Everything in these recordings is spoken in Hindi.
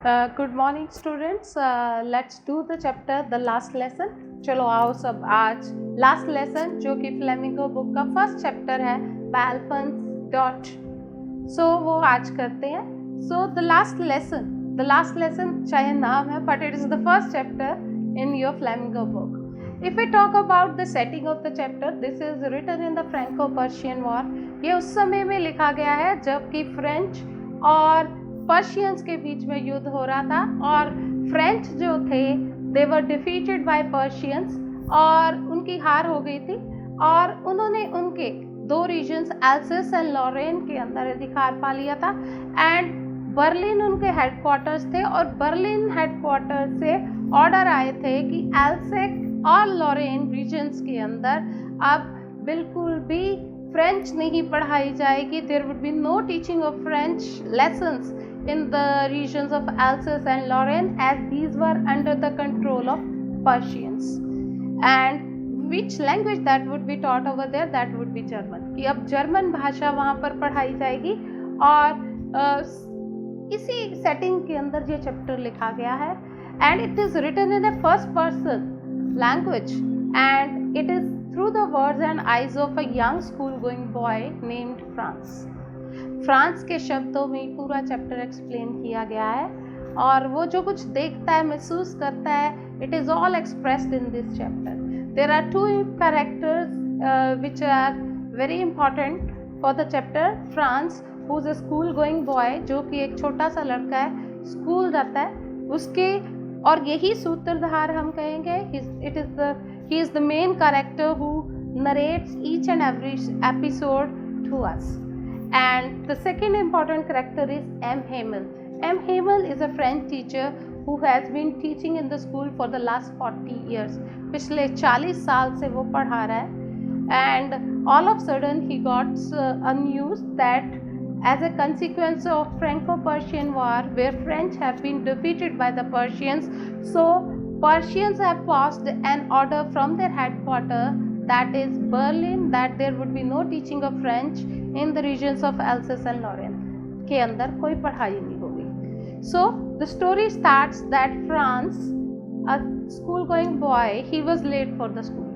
Good morning students, let's do the chapter the last lesson. चलो आओ सब आज लास्ट लेसन जो कि फ्लेमिंगो बुक का फर्स्ट चैप्टर है बाय अल्फोंस डॉट। सो वो आज करते हैं। सो द लास्ट लेसन चाहे नाम है but it is the first chapter in your Flamingo book. If we talk about the setting of the chapter, this is written in the Franco Persian war. ये उस समय में लिखा गया है जबकि फ्रेंच और पर्शियंस के बीच में युद्ध हो रहा था और फ्रेंच जो थे दे वर डिफीटेड बाय पर्शियंस और उनकी हार हो गई थी और उन्होंने उनके दो रीजन्स एल्सेस एंड लॉरेन के अंदर अधिकार पा लिया था एंड बर्लिन उनके हेडक्वार्टर्स थे और बर्लिन हेडक्वार्टर से ऑर्डर आए थे कि एल्सेक और लॉरेन रीजन्स के अंदर अब बिल्कुल भी फ्रेंच नहीं पढ़ाई जाएगी। There would be no teaching of French lessons in the regions of Alsace and Lorraine as these were under the control of Persians. And which language that would be taught over there? That would be German. कि अब जर्मन भाषा वहाँ पर पढ़ाई जाएगी और इसी सेटिंग के अंदर ये चैप्टर लिखा गया है and it is written in a first person language and it is through the words and eyes of a young school going boy named Franz. France के शब्दों में पूरा चैप्टर एक्सप्लेन किया गया है और वो जो कुछ देखता है महसूस करता है it is all expressed in this chapter. There are two characters which are very important for the chapter. Franz who is a school going boy, जो कि एक छोटा सा लड़का है, स्कूल जाता है उसके, और यही सूत्रधार हम कहेंगे he is the main character who narrates each and every episode to us. And the second important character is Hamel. Hamel is a French teacher who has been teaching in the school for the last 40 years. पिछले 40 साल से वो पढ़ा रहा है and all of a sudden he got a news that as a consequence of Franco-Persian war where French have been defeated by the Persians, so Persians have passed an order from their headquarters, that is Berlin, that there would be no teaching of French in the regions of Alsace and Lorraine के अंदर कोई पढ़ाई नहीं होगी। So the story starts that Franz, a school going boy, he was late for the school.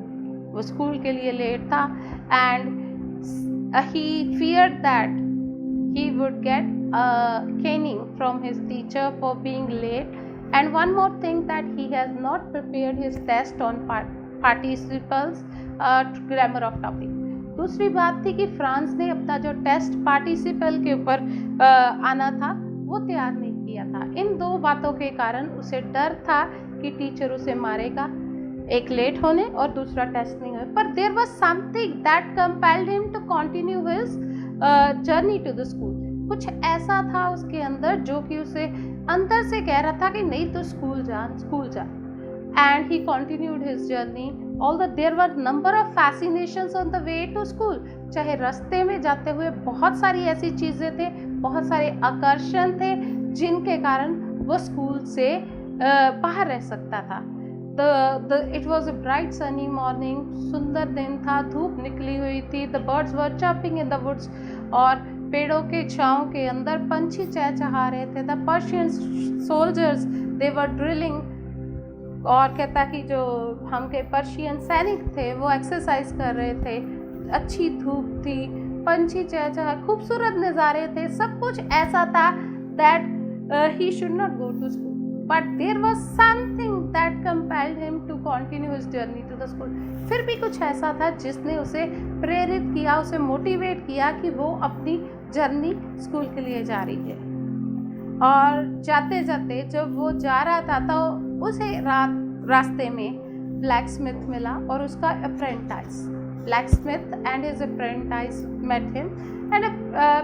वो स्कूल के लिए लेट था and he feared that he would get a caning from his teacher for being late, and one more thing that he has not prepared his test on participles grammar of topic। दूसरी बात थी कि फ्रांस ने अपना जो टेस्ट पार्टिसिपल के ऊपर आना था वो तैयार नहीं किया था। इन दो बातों के कारण उसे डर था कि टीचर उसे मारेगा, एक लेट होने और दूसरा टेस्ट नहीं होने पर। There was something that compelled him to continue his journey to the school. कुछ ऐसा था उसके अंदर जो कि उसे अंदर से कह रहा था कि नहीं तो स्कूल जा। And he continued his journey. Although there were number of fascinations on the way to school, चाहे रास्ते में जाते हुए बहुत सारी ऐसी चीज़ें थे, बहुत सारे आकर्षण थे जिनके कारण वो स्कूल से बाहर रह सकता था। It was a bright sunny morning, सुंदर दिन था, धूप निकली हुई थी। The birds were chirping in the woods, और पेड़ों के छांव के अंदर पंछी चहचहा रहे थे। The Persian soldiers they were drilling, और कहता कि जो हम के पर्शियन सैनिक थे वो एक्सरसाइज कर रहे थे, अच्छी धूप थी, पंछी चहचहा, खूबसूरत नज़ारे थे, सब कुछ ऐसा था that he should not go to school but there was something that compelled him to continue his journey to the school. फिर भी कुछ ऐसा था जिसने उसे प्रेरित किया, उसे मोटिवेट किया कि वो अपनी जर्नी स्कूल के लिए जा रही है। और जाते जाते जब वो जा रहा था तो उसे रास्ते में ब्लैक स्मिथ मिला और उसका apprentice. Blacksmith and his apprentice met him and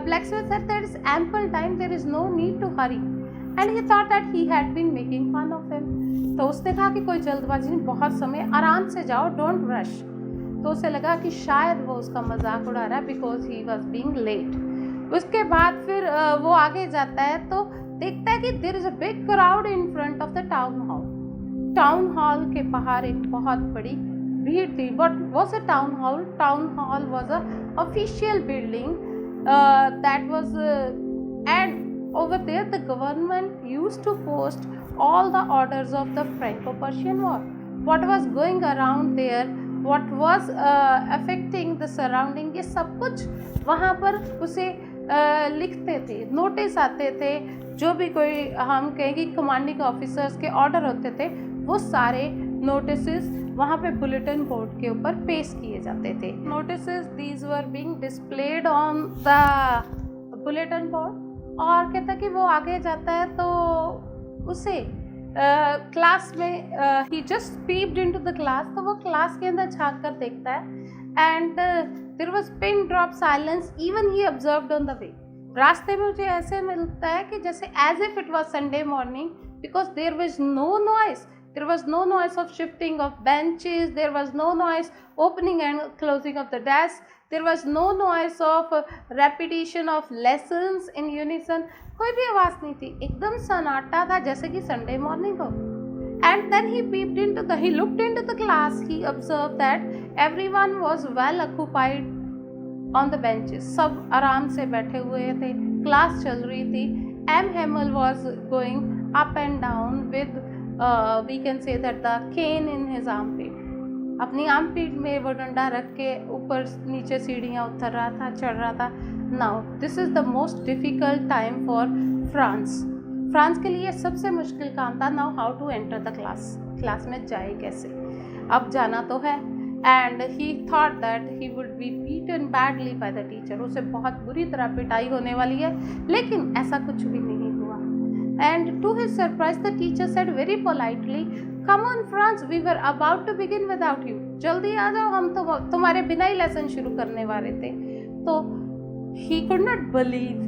blacksmith said there is ample time, there is no need to hurry, and he thought that he had been making fun of him. तो उसने कहा कि कोई जल्दबाजी नहीं, बहुत समय, आराम से जाओ, डोंट रश। तो उसे लगा कि शायद वो उसका मजाक उड़ा रहा है because he was being late. उसके बाद फिर वो आगे जाता है तो देखता है कि there is a big crowd in front of the town hall. Town hall के बाहर एक बहुत बड़ी भीड़ थी। What was a town hall? Town hall was a official building that was and over there the government used to post all the orders of the Franco-Persian War, what was going around there, what was affecting the surrounding, ये सब कुछ वहाँ पर उसे लिखते थे, नोटिस आते थे, जो भी कोई हम कहें कि कमांडिंग ऑफिसर्स के ऑर्डर होते थे वो सारे नोटिसेस वहाँ पे बुलेटिन बोर्ड के ऊपर पेश किए जाते थे. Notices these were being displayed on the bulletin board. और कहता कि वो आगे जाता है तो उसे क्लास में he just peeped into the class, तो वो क्लास के अंदर झांक कर देखता है and there was pin drop silence even he observed on the way. रास्ते में मुझे ऐसे मिलता है कि जैसे as if it was Sunday morning, because there was no noise. There was no noise of shifting of benches, there was no noise opening and closing of the desk, there was no noise of repetition of lessons in unison. कोई भी आवाज़ नहीं थी, एकदम सन्नाटा था जैसे कि संडे मॉर्निंग हो. And then he looked into the class, he observed that everyone was well occupied on the benches. सब आराम से बैठे हुए थे, क्लास चल रही थी. Hamel was going up and down with we can say that the cane in his armpit. अपनी आर्मपिट में वो डंडा रख के ऊपर नीचे सीढ़ियाँ उतर रहा था, चढ़ रहा था. Now this is the most difficult time for Franz के लिए सबसे मुश्किल काम था. Now how to enter the class में जाए कैसे, अब जाना तो है. And he thought that he would be beaten badly by the teacher. उसे बहुत बुरी तरह पिटाई होने वाली है, लेकिन ऐसा कुछ भी नहीं हुआ. And to his surprise, the teacher said very politely, "Come on, Franz, we were about to begin without you. जल्दी आ जाओ, हम तो तुम्हारे बिना ही लेसन शुरू करने वाले थे." तो he could not believe.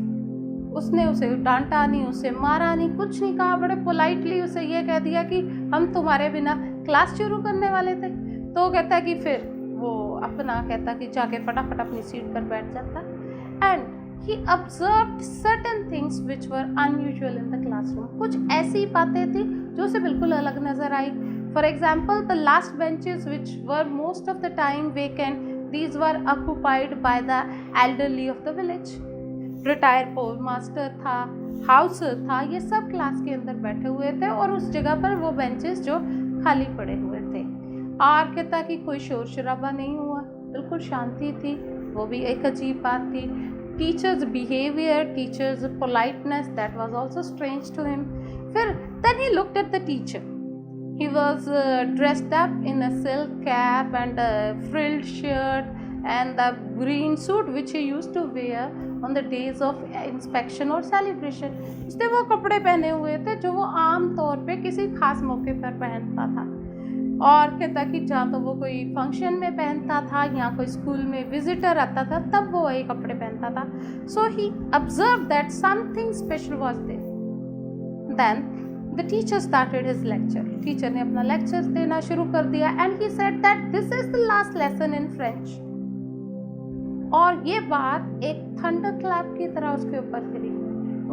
उसने उसे डांटा नहीं, उसे मारा नहीं, कुछ नहीं कहा. बड़े पोलाइटली उसे ये कह दिया कि हम तुम्हारे बिना क्लास शुरू करने वाले थे. तो कहता कि फिर वो अपना कहता कि जाके फटाफट अपनी सीट पर बैठ जाता. And he observed certain things which were unusual in the classroom. कुछ ऐसी बातें थी जो उसे बिल्कुल अलग नज़र आई. For example, the last benches which were most of the time vacant, these were occupied by the elderly of the village. Retired postmaster था, हाउसर था, ये सब क्लास के अंदर बैठे हुए थे और उस जगह पर वो बेंचेस जो खाली पड़े हुए थे. और कहता कि कोई शोर शराबा नहीं हुआ, बिल्कुल शांति थी. वो भी एक अजीब बात थी. Teacher's behavior, teacher's politeness, that was also strange to him. Then he looked at the teacher. He was dressed up in a silk cap and a frilled shirt and the green suit which he used to wear on the days of inspection or celebration. उसने वो कपड़े पहने हुए थे जो वो आम तौर पे किसी खास मौके पर पहनता था. और कहता कि जहाँ तो वो कोई फंक्शन में पहनता था या कोई स्कूल में विजिटर आता था तब वो वही कपड़े पहनता था. So he observe that something special was there. Then the teacher started his lecture. Teacher ने अपना लेक्चर देना शुरू कर दिया and he said that this is the last lesson in French. और ये बात एक थंडर क्लैप की तरह उसके ऊपर गिरी.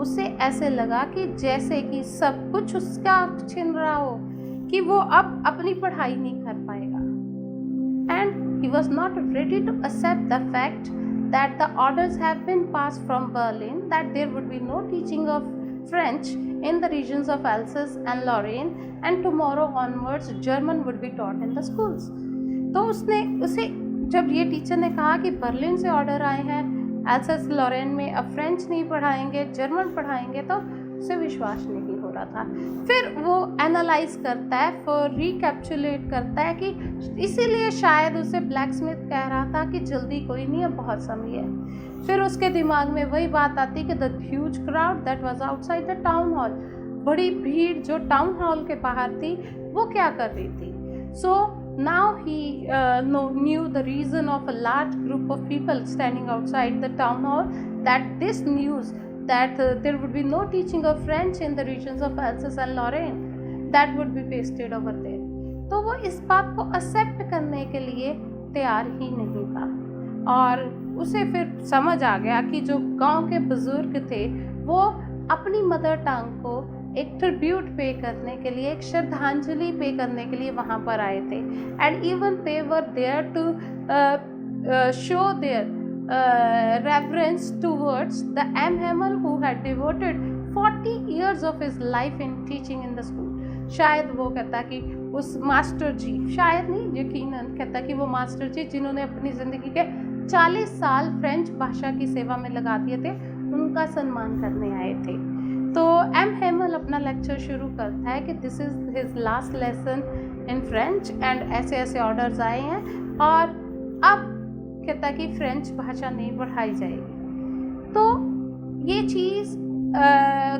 उसे ऐसे लगा कि जैसे कि सब कुछ उसका छिन रहा हो, कि वो अब अपनी पढ़ाई नहीं कर पाएगा. And he was not ready to accept the fact that the orders have been pass from Berlin that there would be no teaching of French in the regions of Alsace and Lorraine and tomorrow onwards German would be taught in the schools. तो उसे जब ये टीचर ने कहा कि बर्लिन से ऑर्डर आए हैं, एल्सस लॉरेन में अब फ्रेंच नहीं पढ़ाएंगे, जर्मन पढ़ाएंगे, तो उसे विश्वास नहीं हो रहा था. फिर वो एनालाइज करता है, फिर रिकैप्चुलेट करता है कि इसीलिए शायद उसे ब्लैक स्मिथ कह रहा था कि जल्दी कोई नहीं, अब बहुत समय है. फिर उसके दिमाग में वही बात आती कि the huge crowd that was outside the town hall. बड़ी भीड़ जो टाउन हॉल के बाहर थी वो क्या कर रही थी. सो now he knew the reason of a large group of people standing outside the town hall, that this news that there would be no teaching of French in the regions of Alsace and Lorraine, that would be pasted over there. तो वो इस बात को एक्सेप्ट करने के लिए तैयार ही नहीं था. और उसे फिर समझ आ गया कि जो गांव के बुजुर्ग थे वो अपनी मदर टंग को एक ट्रिब्यूट पे करने के लिए, एक श्रद्धांजलि पे करने के लिए वहाँ पर आए थे. And even they were there to show their reverence towards the Hamel who had devoted 40 years of his life in teaching in the school. शायद वो कहता कि उस मास्टर जी, शायद नहीं यकीनन कहता कि वो मास्टर जी जिन्होंने अपनी ज़िंदगी के 40 साल फ्रेंच भाषा की सेवा में लगा दिए थे, उनका सम्मान करने आए थे। तो हेमल अपना लेक्चर शुरू करता है कि this is his last lesson in French and ऐसे ऐसे ऑर्डर्स आए हैं और अब कहता कि फ्रेंच भाषा नहीं पढ़ाई जाएगी। तो ये चीज़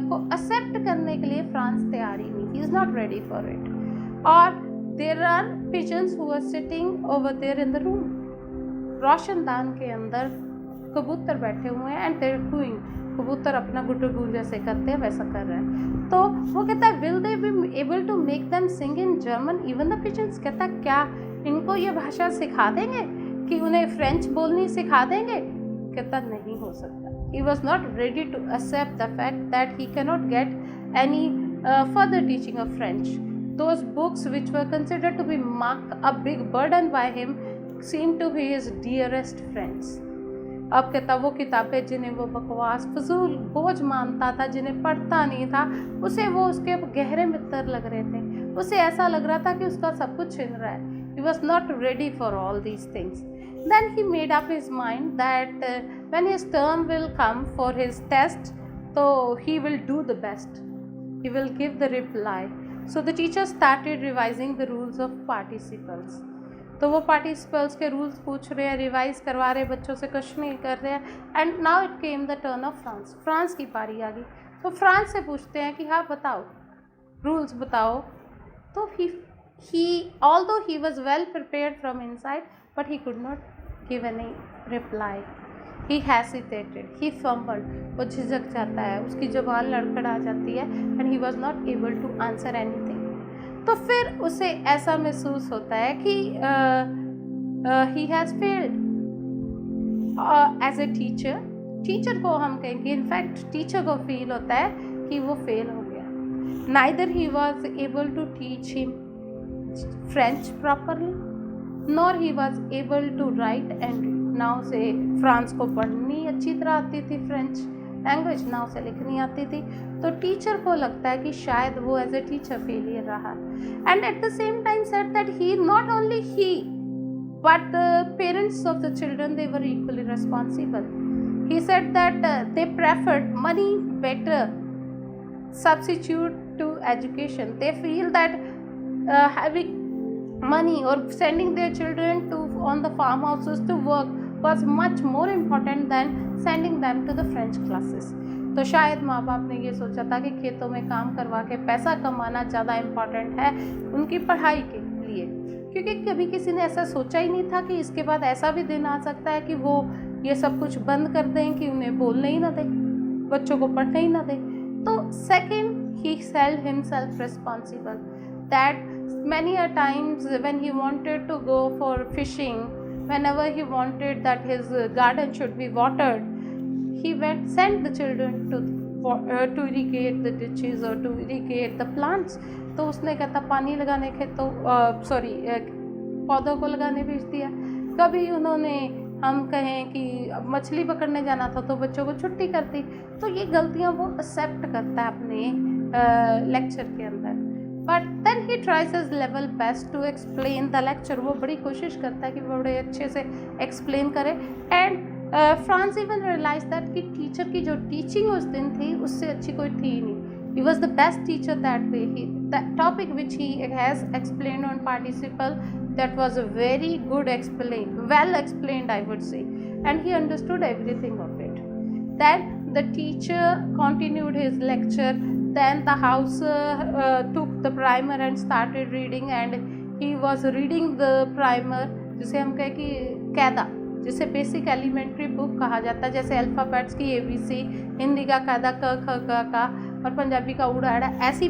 को एक्सेप्ट करने के लिए फ्रांस तैयार ही नहीं, he is not ready for it. और there are pigeons who are sitting over there in the room, रोशनदान के अंदर कबूतर बैठे हुए हैं एंड देयर डूइंग, कबूतर अपना गुटुगु जैसे करते हैं वैसा कर रहे हैं। तो वो कहता है will they be able to make them sing in German even the pigeons, कहता क्या इनको ये भाषा सिखा देंगे कि उन्हें फ्रेंच बोलनी सिखा देंगे? कहता नहीं हो सकता। He was not ready to accept the fact that he cannot get any further teaching of French. Those books which were considered to be a big burden by him seemed to be his dearest friends. अब कहता वो किताबें जिन्हें वो बकवास फजूल बोझ मानता था, जिन्हें पढ़ता नहीं था, उसे वो उसके गहरे मित्र लग रहे थे। उसे ऐसा लग रहा था कि उसका सब कुछ छिन रहा है। He was not ready for all these things. Then he made up his mind that when his turn will come for his test, so he will do the best. He will give the reply. So the teacher started revising the rules of participles. तो वो पार्टिसिपल्स के रूल्स पूछ रहे हैं, रिवाइज करवा रहे, बच्चों से कुछ नहीं कर रहे हैं। And now it came the turn off France, France की पारी आ गई। तो फ्रांस से पूछते हैं कि हाँ बताओ, रूल्स बताओ। तो he although he was well prepared from inside, but he could not give any reply. He hesitated, he fumbled, वो झिझक जाता है, उसकी ज़ुबान लड़खड़ा जाती है and he was not able to answer anything. तो फिर उसे ऐसा महसूस होता है कि he has failed as a teacher. Teacher को हम कहेंगे, इनफैक्ट टीचर को फील होता है कि वो फेल हो गया। Neither he was able to teach him French properly, nor he was able to write and read. ना उसे फ्रांस को पढ़नी अच्छी तरह आती थी फ्रेंच लैंग्वेज, ना उसे लिखनी आती थी। तो टीचर को लगता है कि शायद वो एज ए टीचर फेलियर रहा। And at the same time said that he not only he but the parents of the children they were equally responsible. He said that they preferred money better substitute to education. They feel that having money or sending their children to on the farmhouses to work was much more important than sending them to the French classes. तो शायद माँ बाप ने ये सोचा था कि खेतों में काम करवा के पैसा कमाना ज़्यादा इम्पॉर्टेंट है उनकी पढ़ाई के लिए, क्योंकि कभी किसी ने ऐसा सोचा ही नहीं था कि इसके बाद ऐसा भी दिन आ सकता है कि वो ये सब कुछ बंद कर दें, कि उन्हें बोलने ही ना दें, बच्चों को पढ़ने ही ना दें। तो second, he held himself responsible that many a times when he wanted to go for fishing, whenever he wanted that his garden should be watered, he sent the children to irrigate the ditches or to irrigate the plants. तो उसने कहता पानी लगाने खेतों पौधों को लगाने भेज दिया। कभी उन्होंने हम कहें कि मछली पकड़ने जाना था तो बच्चों को छुट्टी कर दी। तो ये गलतियाँ वो एक्सेप्ट करता है अपने लेक्चर के अंदर। But then he tries his level best to explain the lecture. वो बड़ी कोशिश करता है कि वो बड़े अच्छे से एक्सप्लेन करे। And Franz even realize that कि टीचर की जो टीचिंग उस दिन थी उससे अच्छी कोई थी ही नहीं। He was the best teacher that way. The topic which he has explained on participle, that was a very good well explained I would say, and he understood everything of it. Then the teacher continued his lecture. Then the house took the primer and started reading, and he was reading the primer, जिसे हम कहें कि कायदा, जिसे बेसिक एलिमेंट्री बुक कहा जाता है, जैसे अल्फ़ाबेट्स की ABC, हिंदी का कायदा क ख ग का और पंजाबी का उड़ा अड़ा, ऐसी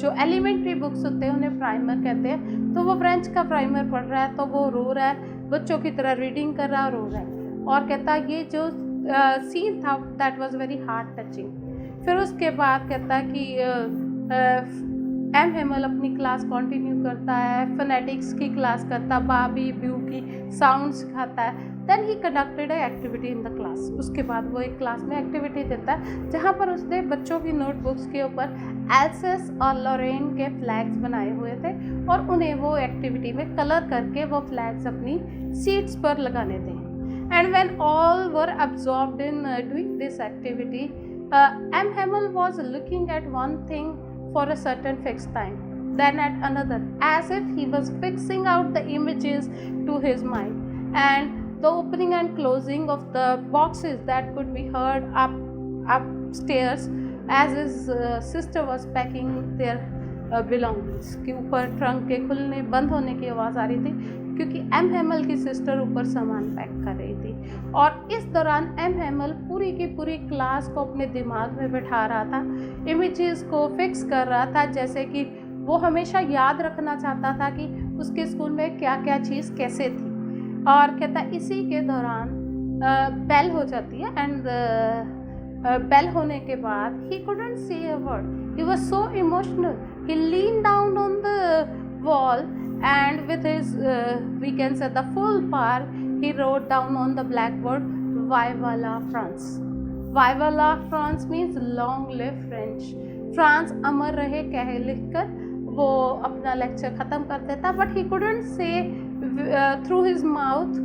जो एलिमेंट्री बुक्स होते हैं उन्हें प्राइमर कहते हैं। तो वो फ्रेंच का प्राइमर पढ़ रहा है, तो वो रो रहा है, बच्चों की तरह रीडिंग कर रहा है, रो रहा है और कहता ये जो सीन था that was very heart touching. फिर उसके बाद कहता कि एम हेमल अपनी क्लास कंटिन्यू करता है, फोनेटिक्स की क्लास करता है, बाबी ब्यू की साउंड सिखाता है। Then he conducted a activity in the class. उसके बाद वो एक क्लास में एक्टिविटी देता है जहाँ पर उसने बच्चों की नोटबुक्स के ऊपर एल्सेस और लॉरेन के फ्लैग्स बनाए हुए थे और उन्हें वो एक्टिविटी में कलर करके वो फ्लैग्स अपनी सीट्स पर लगाने थे। And when all were absorbed in doing this activity, M Hamel was looking at one thing for a certain fixed time, then at another, as if he was fixing out the images to his mind. And the opening and closing of the boxes that could be heard upstairs as his sister was packing their belongings. के ऊपर ट्रंक के खुलने बंद होने की आवाज़ आ रही थी क्योंकि एम हेमल की सिस्टर ऊपर सामान पैक कर रही थी। और इस दौरान एम हेमल पूरी की पूरी क्लास को अपने दिमाग में बिठा रहा था, इमेजेस को फिक्स कर रहा था, जैसे कि वो हमेशा याद रखना चाहता था कि उसके स्कूल में क्या क्या चीज़ कैसे थी। और कहता है इसी के दौरान बेल हो जाती है एंड बेल होने के बाद ही couldn't say a word. He was so emotional. He leaned down on the wall and with his we can say the full power he wrote down on the blackboard, Viva la France. Viva la France means long live French. France अमर रहे कह लिखकर वो अपना लेक्चर ख़त्म कर देता, but he couldn't say through his mouth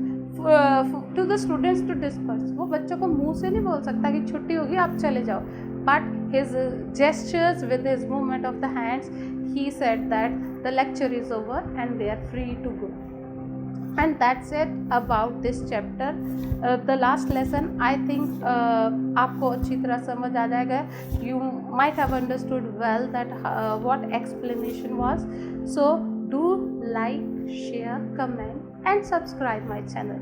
to the students to disperse. वो बच्चों को मुंह से नहीं बोल सकता कि छुट्टी होगी आप चले जाओ, but his gestures with his movement of the hands he said that the lecture is over and they are free to go. And that's it about this chapter. The last lesson I think आपको अच्छी तरह समझ आ जाएगा। You might have understood well that what explanation was. So do like, share, comment and subscribe my channel.